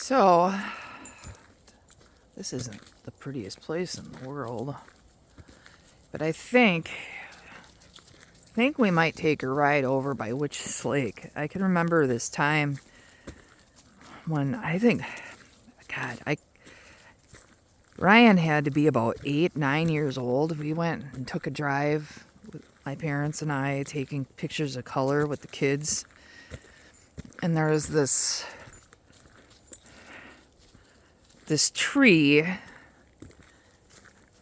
So, this isn't the prettiest place in the world, but I think we might take a ride over by Witch's Lake. I can remember this time when Ryan had to be about 8, 9 years old. We went and took a drive with my parents and I, taking pictures of color with the kids. And there was this tree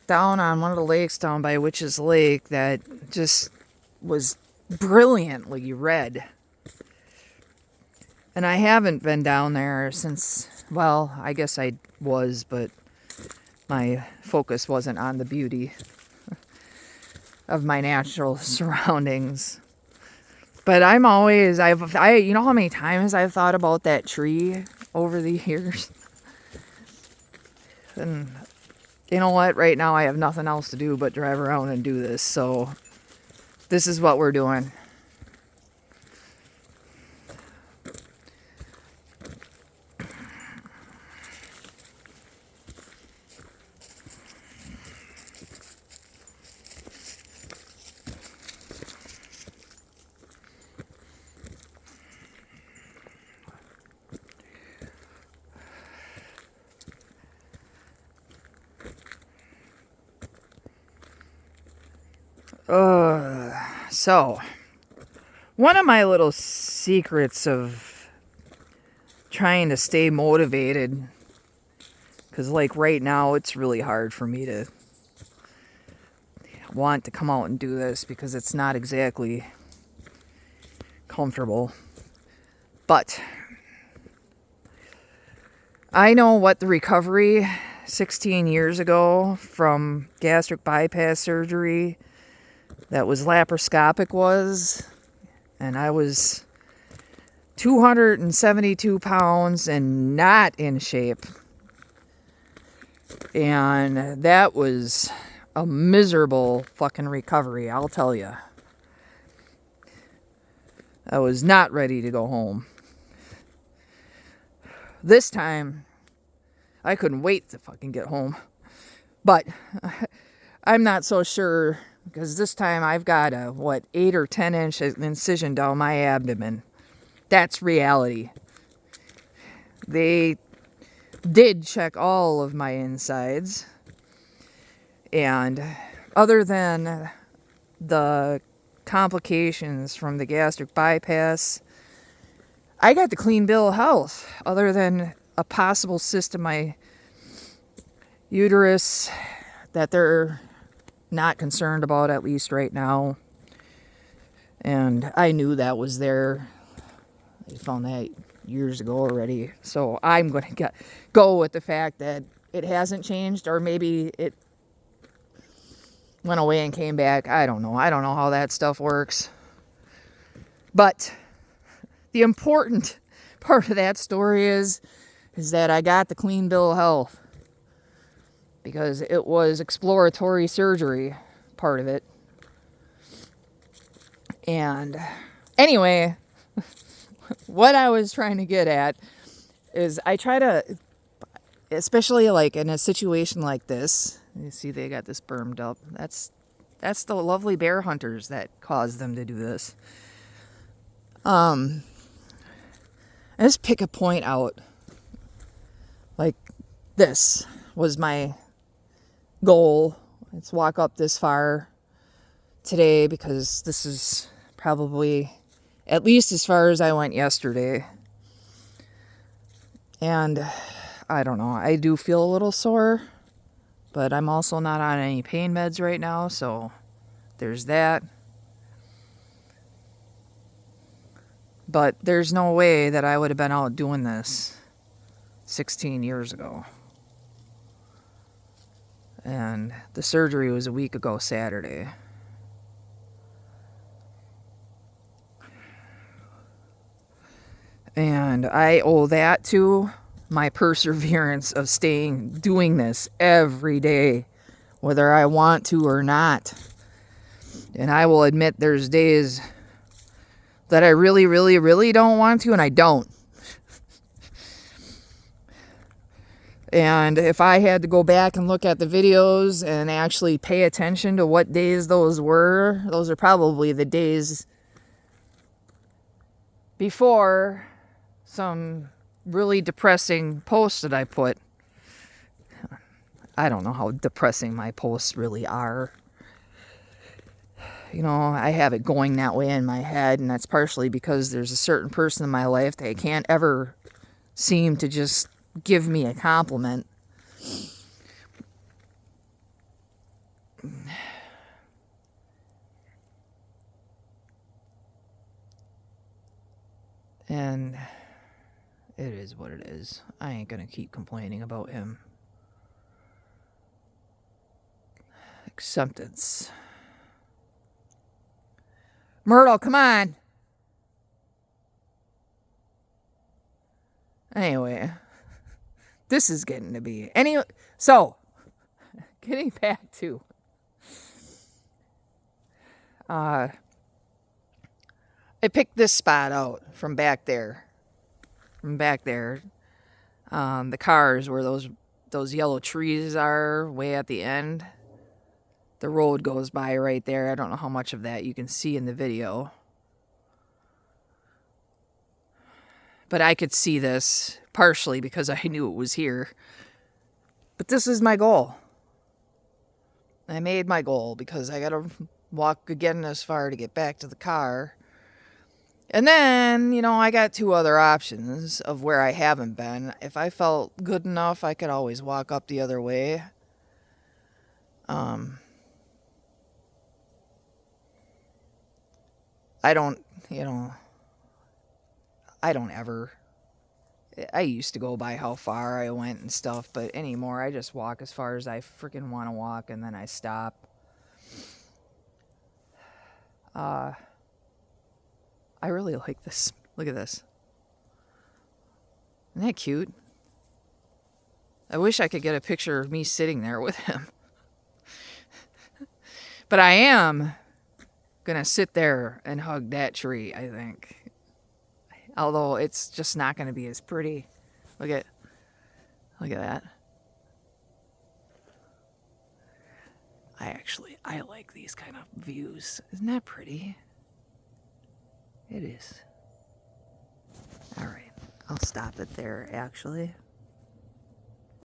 down on one of the lakes down by Witch's Lake that just was brilliantly red. And I haven't been down there since, well, I guess I was, but my focus wasn't on the beauty of my natural surroundings. But you know how many times I've thought about that tree over the years? And you know what? Right now I have nothing else to do but drive around and do this. So this is what we're doing. So one of my little secrets of trying to stay motivated, because like right now it's really hard for me to want to come out and do this because it's not exactly comfortable. But I know what the recovery 16 years ago from gastric bypass surgery that was laparoscopic was, and I was 272 pounds and not in shape. And that was a miserable fucking recovery, I'll tell you. I was not ready to go home. This time, I couldn't wait to fucking get home. But I'm not so sure, because this time I've got a, 8 or 10 inch incision down my abdomen. That's reality. They did check all of my insides. And other than the complications from the gastric bypass, I got the clean bill of health, other than a possible cyst in my uterus that they're not concerned about, at least right now. And I knew that was there. I found that years ago already. So I'm going to go with the fact that it hasn't changed, or maybe it went away and came back. I don't know. I don't know how that stuff works. But the important part of that story is that I got the clean bill of health, because it was exploratory surgery, part of it. And anyway, what I was trying to get at is I try to, especially like in a situation like this, you see they got this bermed up. That's the lovely bear hunters that caused them to do this. I just pick a point out. Like, this was my goal. Let's walk up this far today, because this is probably at least as far as I went yesterday. And I don't know, I do feel a little sore, but I'm also not on any pain meds right now, so there's that. But there's no way that I would have been out doing this 16 years ago. And the surgery was a week ago Saturday. And I owe that to my perseverance of doing this every day, whether I want to or not. And I will admit there's days that I really, really, really don't want to, and I don't. And if I had to go back and look at the videos and actually pay attention to what days those were, those are probably the days before some really depressing posts that I put. I don't know how depressing my posts really are. You know, I have it going that way in my head, and that's partially because there's a certain person in my life that can't ever seem to just give me a compliment. And it is what it is. I ain't gonna keep complaining about him. Acceptance. Myrtle, come on. Anyway, this is getting to be so getting back to I picked this spot out from back there. The cars where those yellow trees are way at the end. The road goes by right there. I don't know how much of that you can see in the video. But I could see this partially because I knew it was here. But this is my goal. I made my goal because I gotta walk again this far to get back to the car. And then, you know, I got two other options of where I haven't been. If I felt good enough, I could always walk up the other way. I don't ever. I used to go by how far I went and stuff, but anymore I just walk as far as I freaking want to walk, and then I stop. I really like this. Look at this. Isn't that cute? I wish I could get a picture of me sitting there with him. But I am gonna sit there and hug that tree, I think. Although it's just not gonna be as pretty. Look at that. I like these kind of views. Isn't that pretty? It is. All right, I'll stop it there, actually.